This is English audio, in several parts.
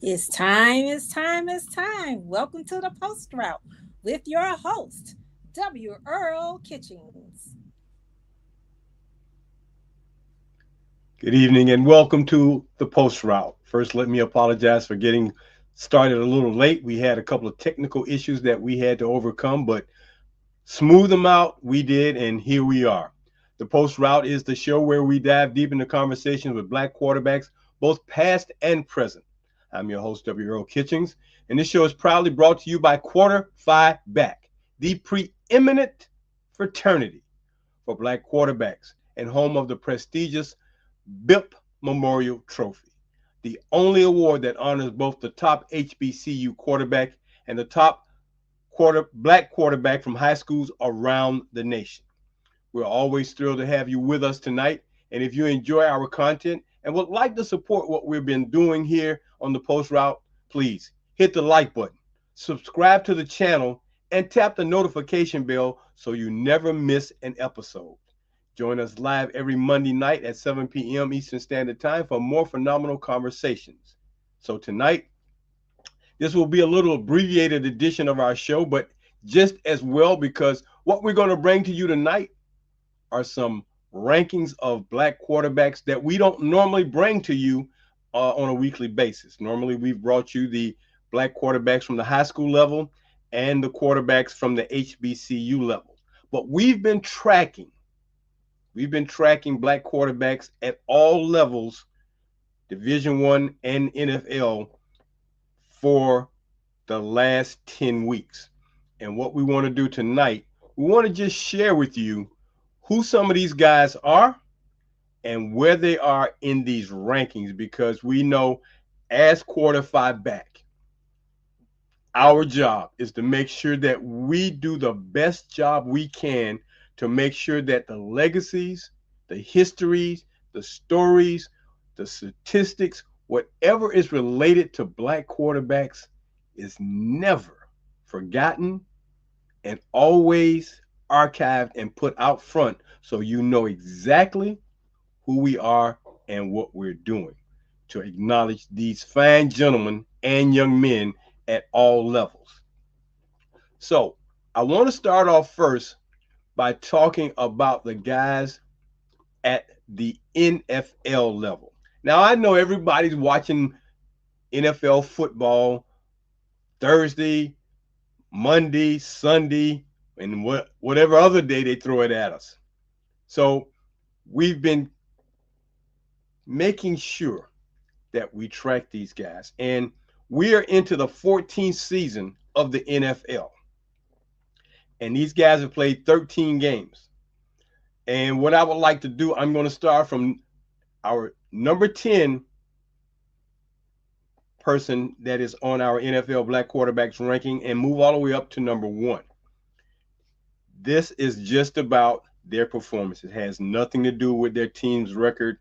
It's time, it's time, it's time. Welcome to the Post Route with your host, W. Earl Kitchings. Good evening and welcome to the Post Route. First, let me apologize for getting started a little late. We had a couple of technical issues that we had to overcome, but smooth them out, we did, and here we are. The Post Route is the show where we dive deep into conversations with black quarterbacks, both past and present. I'm your host, W. Earl Kitchings, and this show is proudly brought to you by Quarter Phi Back, the preeminent fraternity for black quarterbacks and home of the prestigious BIP Memorial Trophy, the only award that honors both the top HBCU quarterback and the top black quarterback from high schools around the nation. We're always thrilled to have you with us tonight. And if you enjoy our content and would like to support what we've been doing here on the Post Route, please hit the like button, subscribe to the channel, and tap the notification bell so you never miss an episode. Join us live every Monday night at 7 p.m. Eastern Standard Time for more phenomenal conversations. So tonight, this will be a little abbreviated edition of our show, but just as well because what we're going to bring to you tonight are some rankings of black quarterbacks that we don't normally bring to you on a weekly basis. Normally, we've brought you the black quarterbacks from the high school level and the quarterbacks from the HBCU level. But we've been tracking black quarterbacks at all levels, Division One and NFL, for the last 10 weeks. And what we want to do tonight, we want to just share with you who some of these guys are and where they are in these rankings because we know as Quarter Phi Back, our job is to make sure that we do the best job we can to make sure that the legacies, the histories, the stories, the statistics, whatever is related to black quarterbacks is never forgotten and always archived and put out front so you know exactly who we are and what we're doing to acknowledge these fine gentlemen and young men at all levels. So, I want to start off first by talking about the guys at the NFL level. Now, I know everybody's watching NFL football Thursday, Monday, Sunday, and whatever other day they throw it at us. So, we've been making sure that we track these guys. And we are into the 14th season of the NFL. And these guys have played 13 games. And what I would like to do, I'm going to start from our number 10 person that is on our NFL Black Quarterbacks ranking and move all the way up to number 1. This is just about their performance. It has nothing to do with their team's record,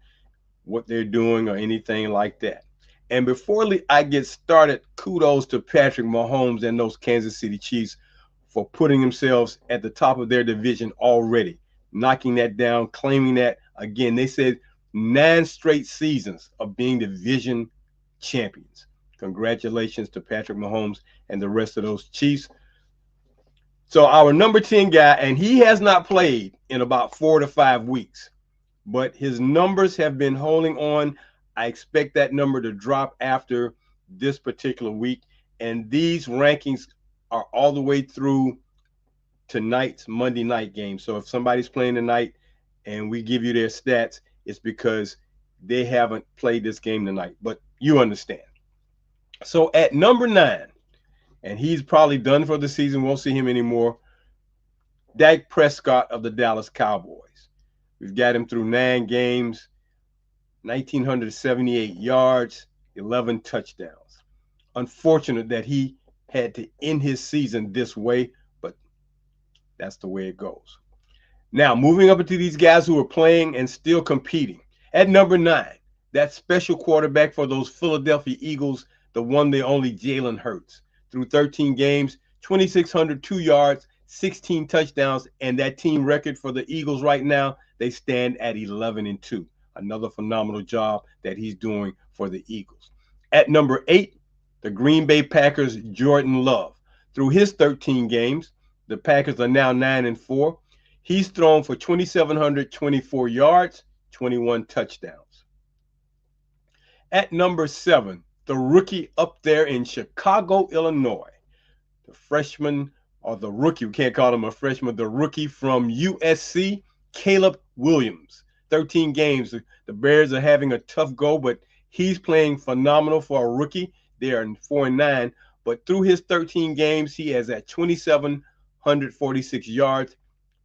what they're doing, or anything like that. And before I get started, kudos to Patrick Mahomes and those Kansas City Chiefs for putting themselves at the top of their division already, knocking that down, claiming that again. They said 9 straight seasons of being division champions. Congratulations to Patrick Mahomes and the rest of those Chiefs. So our number 10 guy, and he has not played in about 4 to 5 weeks, but his numbers have been holding on. I expect that number to drop after this particular week. And these rankings are all the way through tonight's Monday night game. So if somebody's playing tonight and we give you their stats, it's because they haven't played this game tonight. But you understand. So at number 9, and he's probably done for the season, won't see him anymore, Dak Prescott of the Dallas Cowboys. We've got him through 9 games, 1,978 yards, 11 touchdowns. Unfortunate that he had to end his season this way, but that's the way it goes. Now, moving up into these guys who are playing and still competing. At number 9, that special quarterback for those Philadelphia Eagles, the one, the only Jalen Hurts. Through 13 games, 2,602 yards, 16 touchdowns, and that team record for the Eagles right now, they stand at 11-2. Another phenomenal job that he's doing for the Eagles. At number 8, the Green Bay Packers' Jordan Love. Through his 13 games, the Packers are now 9-4. He's thrown for 2,724 yards, 21 touchdowns. At number 7, the rookie up there in Chicago, Illinois, the freshman, or the rookie, we can't call him a freshman, the rookie from USC, Caleb Williams. 13 games. The Bears are having a tough go, but he's playing phenomenal for a rookie. They are 4-9, but through his 13 games, he has at 2,746 yards,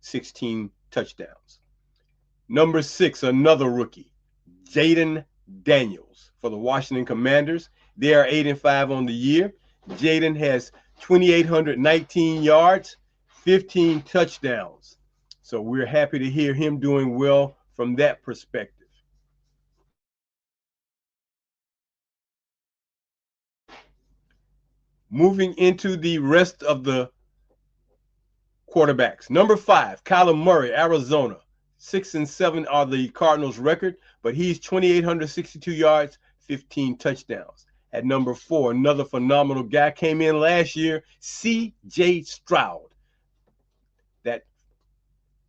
16 touchdowns. Number 6, another rookie, Jayden Daniels for the Washington Commanders. They are 8-5 on the year. Jayden has 2,819 yards, 15 touchdowns. So we're happy to hear him doing well from that perspective. Moving into the rest of the quarterbacks. Number 5, Kyler Murray, Arizona. 6-7 are the Cardinals' record, but he's 2,862 yards, 15 touchdowns. At number 4, another phenomenal guy came in last year, C.J. Stroud. That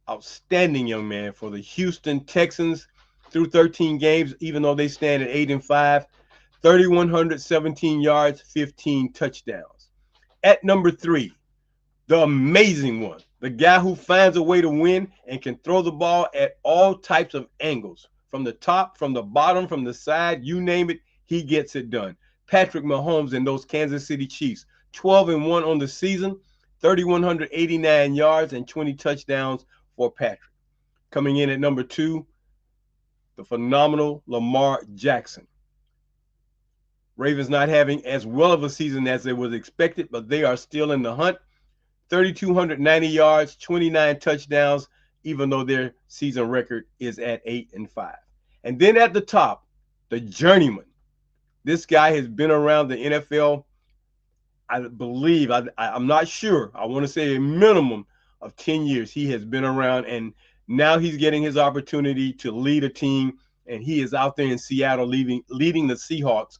outstanding young man for the Houston Texans through 13 games, even though they stand at 8-5, 3,117 yards, 15 touchdowns. At number 3, the amazing one, the guy who finds a way to win and can throw the ball at all types of angles, from the top, from the bottom, from the side, you name it, he gets it done. Patrick Mahomes and those Kansas City Chiefs, 12-1 on the season, 3,189 yards and 20 touchdowns for Patrick. Coming in at number 2, the phenomenal Lamar Jackson. Ravens not having as well of a season as it was expected, but they are still in the hunt. 3,290 yards, 29 touchdowns, even though their season record is at 8-5. And then at the top, the journeyman. This guy has been around the NFL, I believe, I'm not sure, I want to say a minimum of 10 years he has been around, and now he's getting his opportunity to lead a team, and he is out there in Seattle leading the Seahawks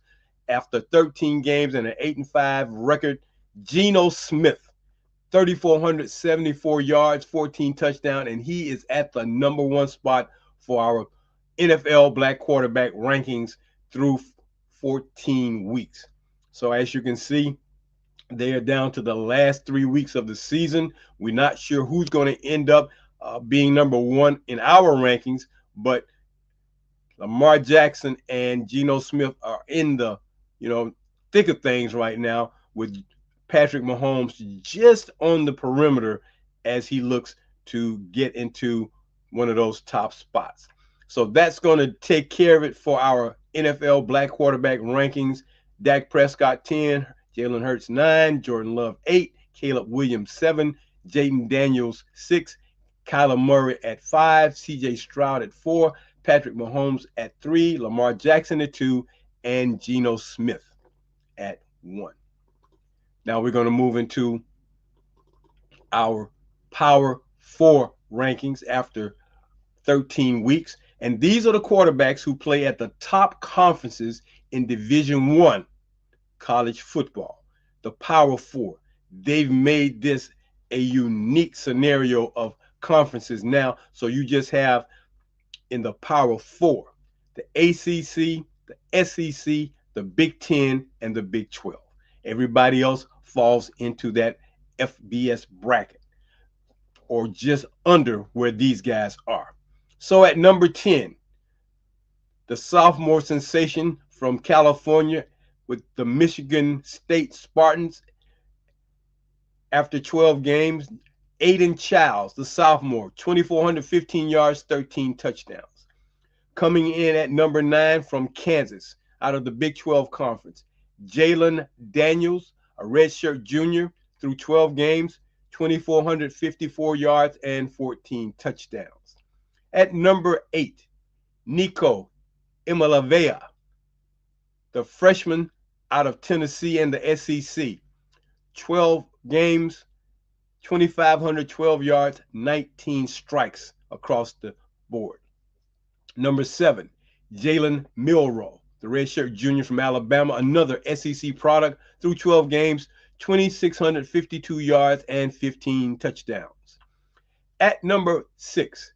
after 13 games and an 8-5 record. Geno Smith, 3,474 yards, 14 touchdowns, and he is at the number 1 spot for our NFL black quarterback rankings through 14 weeks. So as you can see, they are down to the last 3 weeks of the season. We're not sure who's going to end up being number 1 in our rankings, but Lamar Jackson and Geno Smith are in the thick of things right now, with Patrick Mahomes just on the perimeter as he looks to get into one of those top spots. So that's going to take care of it for our NFL black quarterback rankings. Dak Prescott 10, Jalen Hurts 9, Jordan Love 8, Caleb Williams 7, Jayden Daniels 6, Kyler Murray at 5, C.J. Stroud at 4, Patrick Mahomes at 3, Lamar Jackson at 2, and Geno Smith at 1. Now we're going to move into our Power 4 rankings after 13 weeks. And these are the quarterbacks who play at the top conferences in Division I college football, the Power 4. They've made this a unique scenario of conferences now. So you just have in the Power 4, the ACC, the SEC, the Big 10, and the Big 12. Everybody else falls into that FBS bracket, or just under where these guys are. So at number 10, the sophomore sensation from California with the Michigan State Spartans. After 12 games, Aiden Childs, the sophomore, 2,415 yards, 13 touchdowns. Coming in at number 9 from Kansas, out of the Big 12 Conference, Jalen Daniels, a redshirt junior, through 12 games, 2,454 yards and 14 touchdowns. At number 8, Nico Imalavea, the freshman out of Tennessee and the SEC, 12 games, 2,512 yards, 19 strikes across the board. Number 7, Jalen Milroe, the redshirt junior from Alabama, another SEC product, through 12 games, 2,652 yards and 15 touchdowns. At number 6,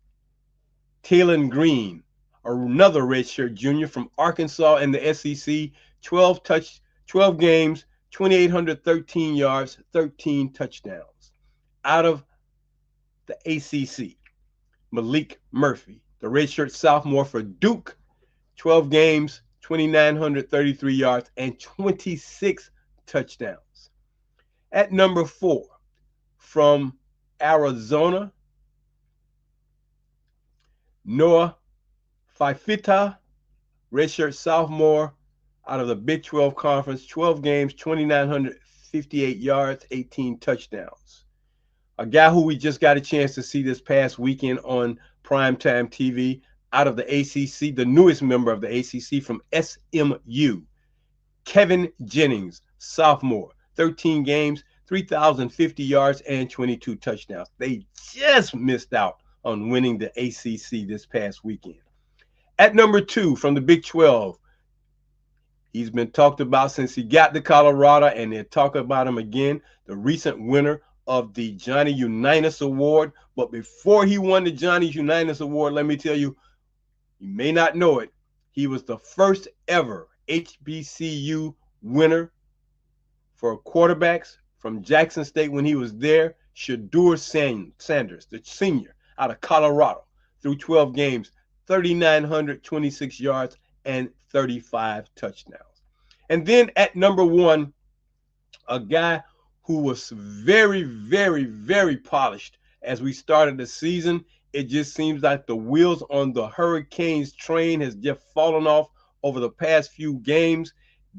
Taylon Green, another redshirt junior from Arkansas in the SEC, 12 games, 2,813 yards, 13 touchdowns. Out of the ACC, Malik Murphy, the redshirt sophomore for Duke, 12 games, 2,933 yards, and 26 touchdowns. At number 4, from Arizona, Noah Fifita, redshirt sophomore out of the Big 12 Conference, 12 games, 2,958 yards, 18 touchdowns. A guy who we just got a chance to see this past weekend on primetime TV out of the ACC, the newest member of the ACC from SMU, Kevin Jennings, sophomore, 13 games, 3,050 yards, and 22 touchdowns. They just missed out on winning the ACC this past weekend. At number 2, from the Big 12, he's been talked about since he got to Colorado, and they'll talk about him again, the recent winner of the Johnny Unitas Award. But before he won the Johnny Unitas Award, let me tell you, you may not know it, he was the first ever HBCU winner for quarterbacks from Jackson State when he was there, Shedeur Sanders, the senior out of Colorado, through 12 games, 3,926 yards, and 35 touchdowns. And then at number 1, a guy who was very, very, very polished as we started the season. It just seems like the wheels on the Hurricanes train has just fallen off over the past few games.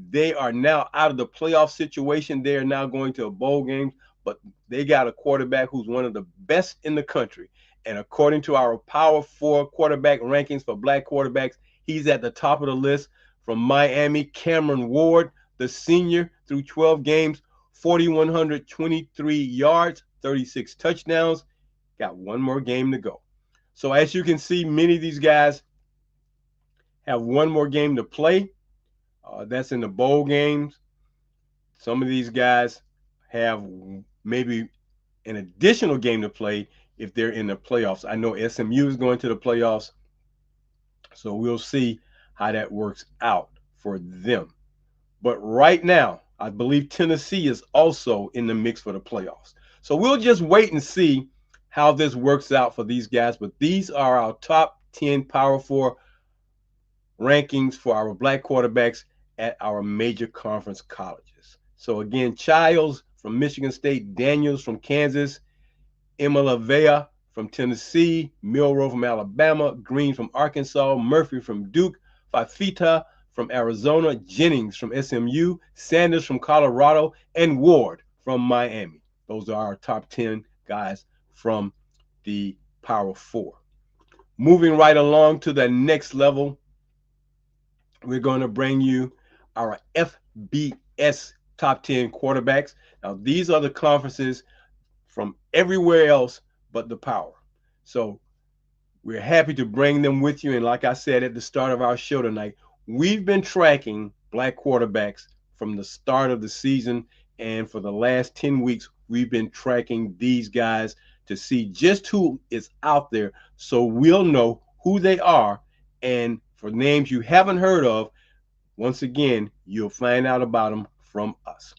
They are now out of the playoff situation. They are now going to a bowl game, but they got a quarterback who's one of the best in the country. And according to our Power 4 quarterback rankings for black quarterbacks, he's at the top of the list. From Miami, Cameron Ward, the senior, through 12 games, 4,123 yards, 36 touchdowns. Got one more game to go. So as you can see, many of these guys have one more game to play. That's in the bowl games. Some of these guys have maybe an additional game to play if they're in the playoffs. I know SMU is going to the playoffs, so we'll see how that works out for them. But right now, I believe Tennessee is also in the mix for the playoffs. So we'll just wait and see how this works out for these guys. But these are our top 10 Power 4 rankings for our black quarterbacks at our major conference colleges. So again, Childs from Michigan State, Daniels from Kansas, Imalavea from Tennessee, Milroe from Alabama, Green from Arkansas, Murphy from Duke, Fifita from Arizona, Jennings from SMU, Sanders from Colorado, and Ward from Miami. Those are our top 10 guys from the Power 4. Moving right along to the next level, we're going to bring you our FBS top 10 quarterbacks. Now, these are the conferences from everywhere else but the Power. So we're happy to bring them with you. And like I said at the start of our show tonight, we've been tracking black quarterbacks from the start of the season. And for the last 10 weeks, we've been tracking these guys to see just who is out there so we'll know who they are. And for names you haven't heard of, once again, you'll find out about them from us.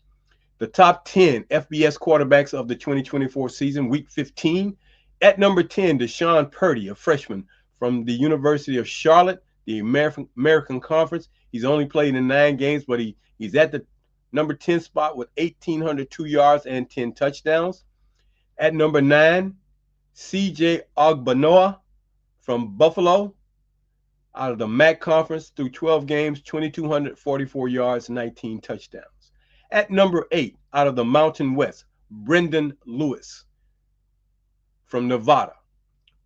The top 10 FBS quarterbacks of the 2024 season, week 15. At number 10, Deshaun Purdy, a freshman from the University of Charlotte, the American Conference. He's only played in 9 games, but he's at the number 10 spot with 1,802 yards and 10 touchdowns. At number 9, CJ Ogbanoa from Buffalo, out of the MAC Conference, through 12 games, 2,244 yards, 19 touchdowns. At number 8, out of the Mountain West, Brendan Lewis from Nevada,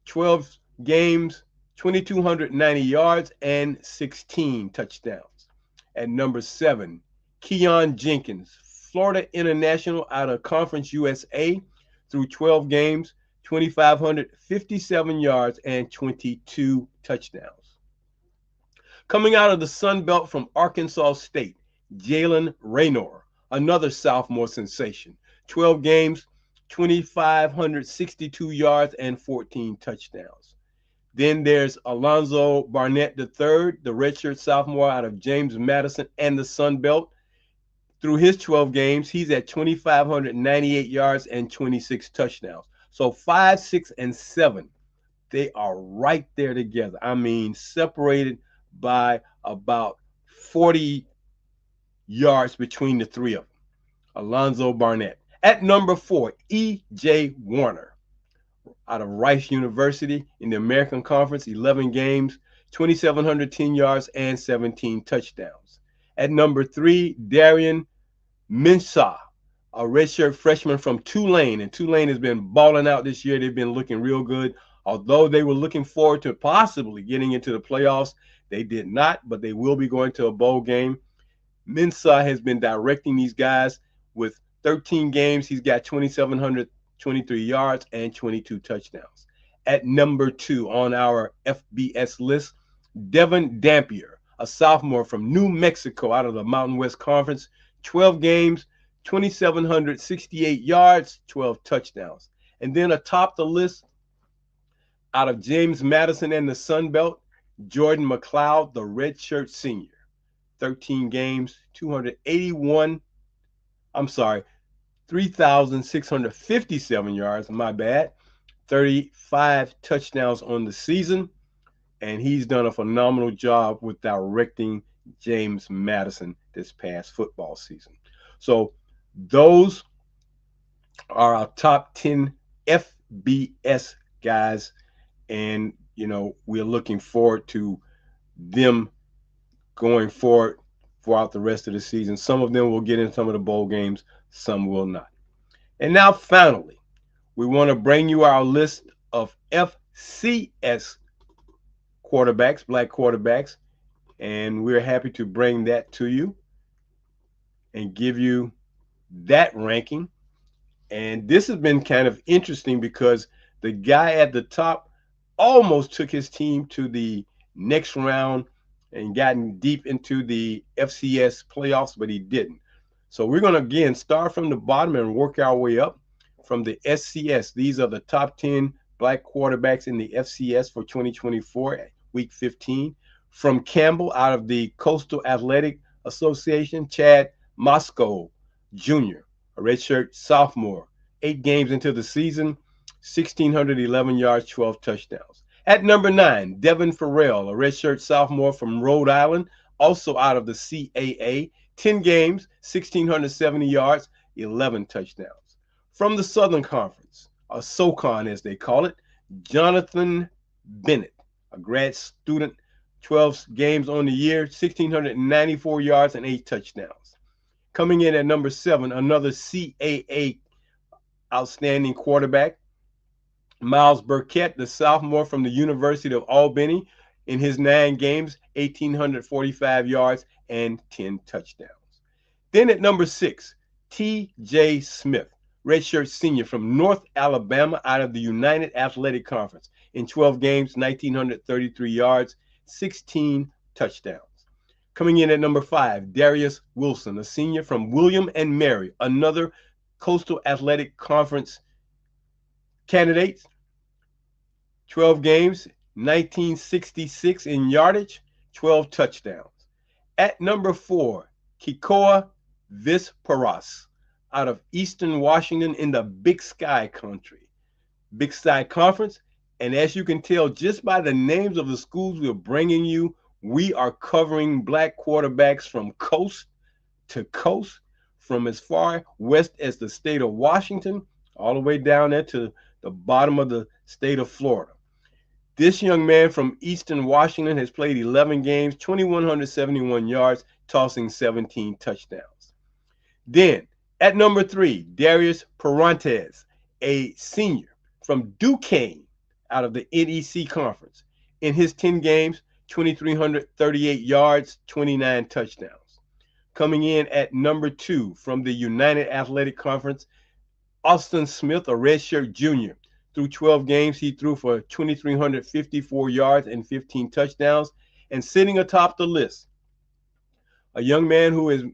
12 games, 2,290 yards, and 16 touchdowns. At number 7, Keon Jenkins, Florida International, out of Conference USA, through 12 games, 2,557 yards, and 22 touchdowns. Coming out of the Sun Belt from Arkansas State, Jalen Raynor, another sophomore sensation. 12 games, 2,562 yards, and 14 touchdowns. Then there's Alonzo Barnett III, the redshirt sophomore out of James Madison and the Sun Belt. Through his 12 games, he's at 2,598 yards and 26 touchdowns. So 5, 6, and 7, they are right there together. I mean, separated by about 40 yards between the three of them. Alonzo Barnett. At number 4, E.J. Warner out of Rice University in the American Conference, 11 games, 2,710 yards, and 17 touchdowns. At number 3, Darian Mensah, a redshirt freshman from Tulane, and Tulane has been balling out this year. They've been looking real good. Although they were looking forward to possibly getting into the playoffs, they did not, but they will be going to a bowl game. Mensah has been directing these guys with 13 games. He's got 2,723 yards and 22 touchdowns. At number 2 on our FBS list, Devin Dampier, a sophomore from New Mexico out of the Mountain West Conference, 12 games, 2,768 yards, 12 touchdowns. And then atop the list, out of James Madison and the Sun Belt, Jordan McLeod, the redshirt senior. 13 games, 3,657 yards, my bad. 35 touchdowns on the season. And he's done a phenomenal job with directing James Madison this past football season. So those are our top 10 FBS guys. And, we're looking forward to them going forward throughout the rest of the season. Some of them will get in some of the bowl games, some will not. And now, finally, we want to bring you our list of FCS quarterbacks, black quarterbacks, and we're happy to bring that to you and give you that ranking. And this has been kind of interesting because the guy at the top almost took his team to the next round and gotten deep into the FCS playoffs, but he didn't. So we're going to, again, start from the bottom and work our way up from the SCS. These are the top 10 black quarterbacks in the FCS for 2024, week 15. From Campbell, out of the Coastal Athletic Association, Chad Moscow Jr., a redshirt sophomore, 8 games into the season, 1,611 yards, 12 touchdowns. At number 9, Devin Farrell, a redshirt sophomore from Rhode Island, also out of the CAA, 10 games, 1,670 yards, 11 touchdowns. From the Southern Conference, or SoCon as they call it, Jonathan Bennett, a grad student, 12 games on the year, 1,694 yards, and 8 touchdowns. Coming in at number 7, another CAA outstanding quarterback, Miles Burkett, the sophomore from the University of Albany, in his 9 games, 1,845 yards and 10 touchdowns. Then at number 6, T.J. Smith, redshirt senior from North Alabama out of the United Athletic Conference, in 12 games, 1,933 yards, 16 touchdowns. Coming in at number 5, Darius Wilson, a senior from William and Mary, another Coastal Athletic Conference candidate. 12 games, 1966 in yardage, 12 touchdowns. At number 4, Kekoa Visparas, out of Eastern Washington in the Big Sky country, Big Sky Conference. And as you can tell just by the names of the schools we're bringing you, we are covering black quarterbacks from coast to coast, from as far west as the state of Washington, all the way down there to the bottom of the state of Florida. This young man from Eastern Washington has played 11 games, 2,171 yards, tossing 17 touchdowns. Then, at number 3, Darius Parantes, a senior from Duquesne out of the NEC Conference. In his 10 games, 2,338 yards, 29 touchdowns. Coming in at number 2 from the United Athletic Conference, Austin Smith, a redshirt junior. Through 12 games, he threw for 2,354 yards and 15 touchdowns. And sitting atop the list, a young man who has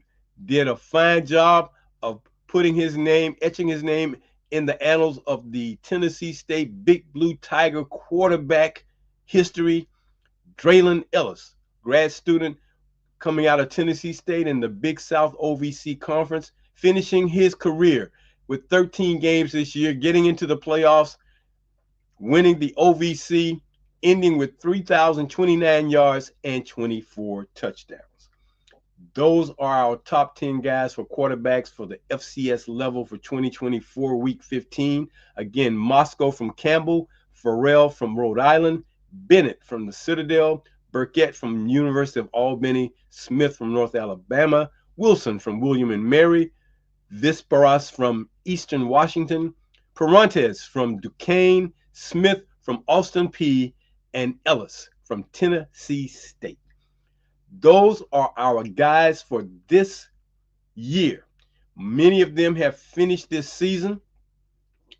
did a fine job of putting his name, etching his name in the annals of the Tennessee State Big Blue Tiger quarterback history, Draylen Ellis, grad student coming out of Tennessee State in the Big South OVC Conference, finishing his career with 13 games this year, getting into the playoffs, winning the OVC, ending with 3,029 yards and 24 touchdowns. Those are our top 10 guys for quarterbacks for the FCS level for 2024 Week 15. Again, Moscow from Campbell, Farrell from Rhode Island, Bennett from the Citadel, Burkett from University of Albany, Smith from North Alabama, Wilson from William and Mary, Visparas from Eastern Washington, Parantes from Duquesne, Smith from Austin Peay, and Ellis from Tennessee State. Those are our guys for this year. Many of them have finished this season.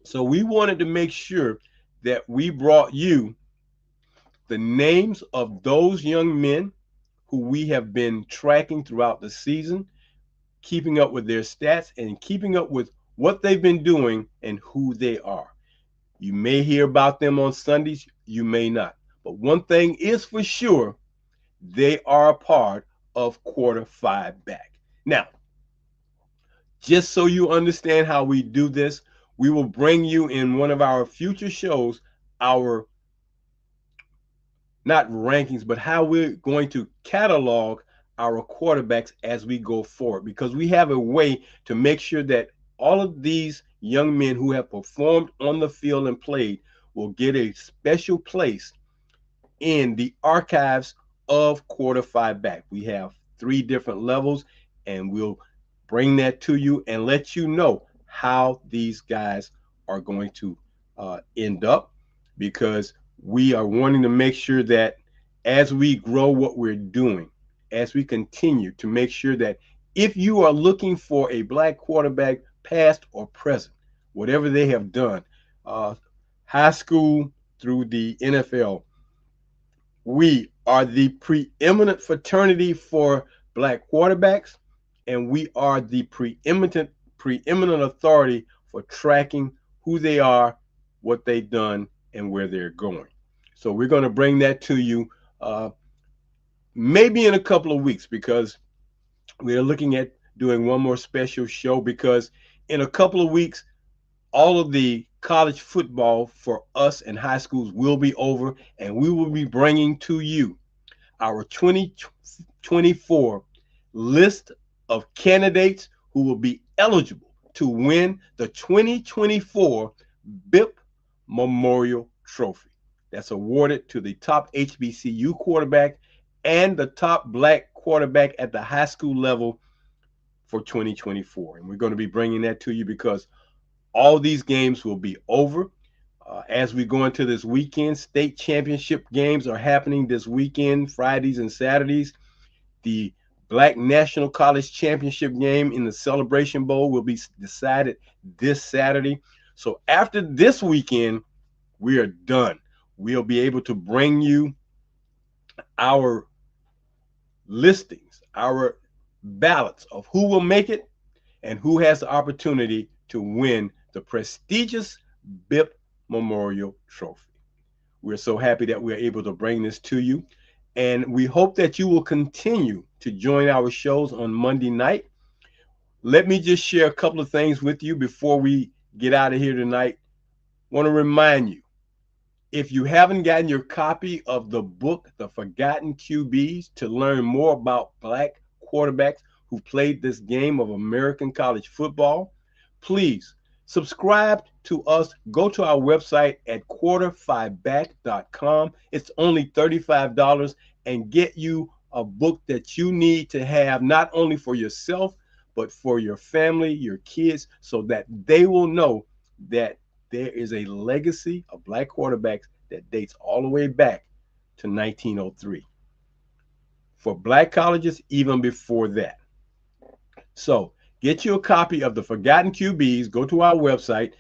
So we wanted to make sure that we brought you the names of those young men who we have been tracking throughout the season, keeping up with their stats and keeping up with what they've been doing and who they are. You may hear about them on Sundays, you may not. But one thing is for sure, they are a part of Quarter 5 Back. Now, just so you understand how we do this, we will bring you in one of our future shows our, not rankings, but how we're going to catalog our quarterbacks as we go forward, because we have a way to make sure that all of these young men who have performed on the field and played will get a special place in the archives of Quarter 5 Back. We have 3 different levels, and we'll bring that to you and let you know how these guys are going to end up, because we are wanting to make sure that as we grow what we're doing, as we continue to make sure that if you are looking for a black quarterback, past or present, whatever they have done, high school through the NFL, we are the preeminent fraternity for black quarterbacks, and we are the preeminent authority for tracking who they are, what they've done, and where they're going. So we're going to bring that to you maybe in a couple of weeks, because we're looking at doing one more special show, because in a couple of weeks, all of the college football for us and high schools will be over, and we will be bringing to you our 2024 list of candidates who will be eligible to win the 2024 BIP Memorial Trophy. That's awarded to the top HBCU quarterback and the top black quarterback at the high school level for 2024. And we're going to be bringing that to you because all these games will be over. As we go into this weekend, state championship games are happening this weekend, Fridays and Saturdays. The Black National College Championship game in the Celebration Bowl will be decided this Saturday. So after this weekend, we are done. We'll be able to bring you our listings, our ballots of who will make it and who has the opportunity to win the prestigious BIP Memorial Trophy. We're so happy that we're able to bring this to you, and we hope that you will continue to join our shows on Monday night. Let me just share a couple of things with you before we get out of here tonight. I want to remind you, if you haven't gotten your copy of the book, The Forgotten QBs, to learn more about black quarterbacks who played this game of American college football, please subscribe to us. Go to our website at quarter5back.com. It's only $35 and get you a book that you need to have not only for yourself, but for your family, your kids, so that they will know that there is a legacy of black quarterbacks that dates all the way back to 1903. For black colleges, even before that. So get you a copy of The Forgotten QBs. Go to our website.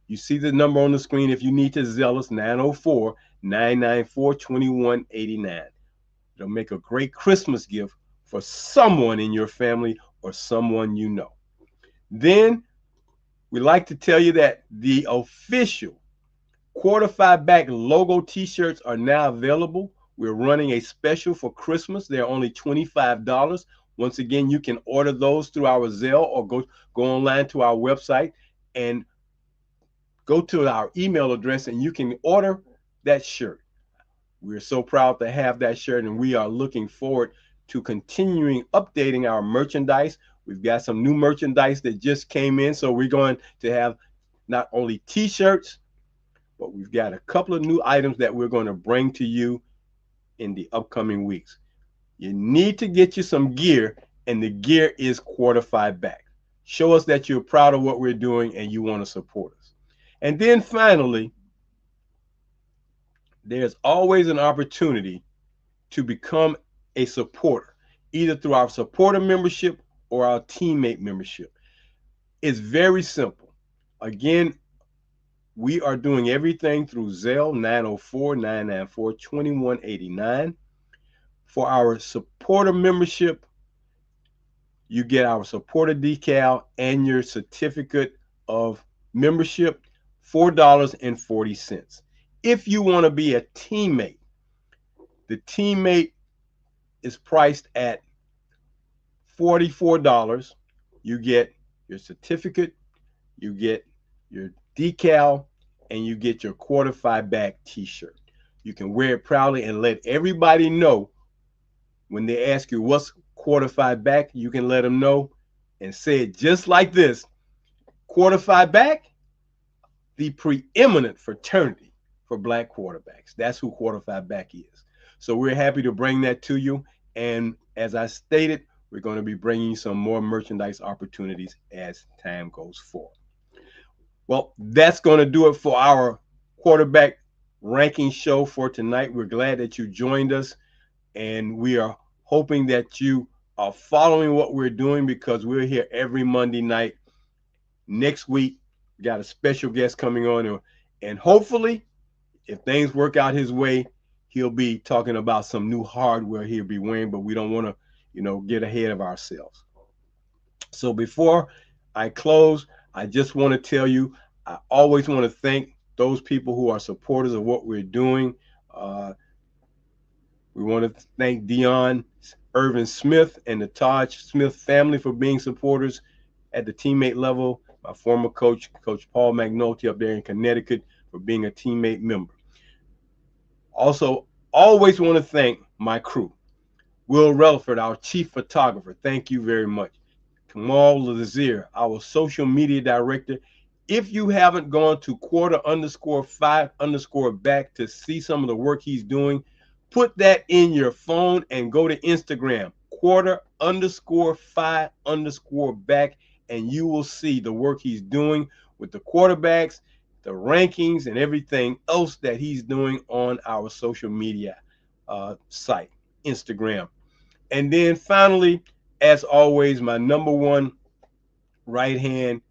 You see the number on the screen if you need to Zell us, 904-994-2189. It'll make a great Christmas gift for someone in your family or someone you know. Then we like to tell you that the official Quarter-Five Back logo t-shirts are now available. We're running a special for Christmas. They're only $25. Once again, you can order those through our Zelle or go online to our website and go to our email address and you can order that shirt. We're so proud to have that shirt, and we are looking forward to continuing updating our merchandise. We've got some new merchandise that just came in, so we're going to have not only t-shirts, but we've got a couple of new items that we're going to bring to you in the upcoming weeks. You need to get you some gear, and the gear is Quarter-Five Back. Show us that you're proud of what we're doing and you want to support us. And then finally, there's always an opportunity to become a supporter, either through our supporter membership or our teammate membership. It's very simple. Again, we are doing everything through Zelle, 904-994-2189. For our supporter membership, you get our supporter decal and your certificate of membership, $4.40. If you want to be a teammate, the teammate is priced at $44. You get your certificate, you get your decal, and you get your Quarter-Five Back t-shirt. You can wear it proudly and let everybody know when they ask you what's Quarter-Five Back. You can let them know and say it just like this: Quarter-Five Back, the preeminent fraternity for Black quarterbacks. That's who Quarter-Five Back is. So we're happy to bring that to you. And as I stated, we're going to be bringing you some more merchandise opportunities as time goes forward. Well, that's going to do it for our quarterback ranking show for tonight. We're glad that you joined us, and we are hoping that you are following what we're doing, because we're here every Monday night. Next week, we got a special guest coming on, and hopefully, if things work out his way, he'll be talking about some new hardware he'll be wearing, but we don't want to, get ahead of ourselves. So before I close, I just want to tell you, I always want to thank those people who are supporters of what we're doing. We want to thank Dion Irvin Smith and the Todd Smith family for being supporters at the teammate level. My former coach, Coach Paul McNulty up there in Connecticut, for being a teammate member. Also, always want to thank my crew. Will Relaford, our chief photographer. Thank you very much. Kamal Lazier, our social media director. If you haven't gone to Quarter_5_back to see some of the work he's doing, put that in your phone and go to Instagram, Quarter_5_back, and you will see the work he's doing with the quarterbacks, the rankings, and everything else that he's doing on our social media site, Instagram. And then finally, as always, my number one right-hand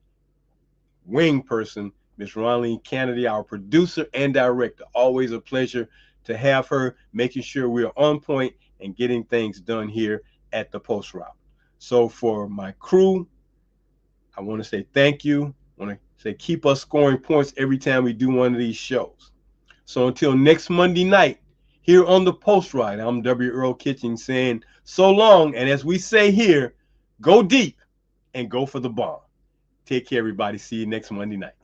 wing person, Miss Ronline Kennedy, our producer and director. Always a pleasure to have her, making sure we're on point and getting things done here at the Post Route. So for my crew, I want to say thank you. I want to say keep us scoring points every time we do one of these shows. So until next Monday night, here on the Post Route, I'm W. Earl Kitching saying so long, and as we say here, go deep and go for the bomb. Take care, everybody. See you next Monday night.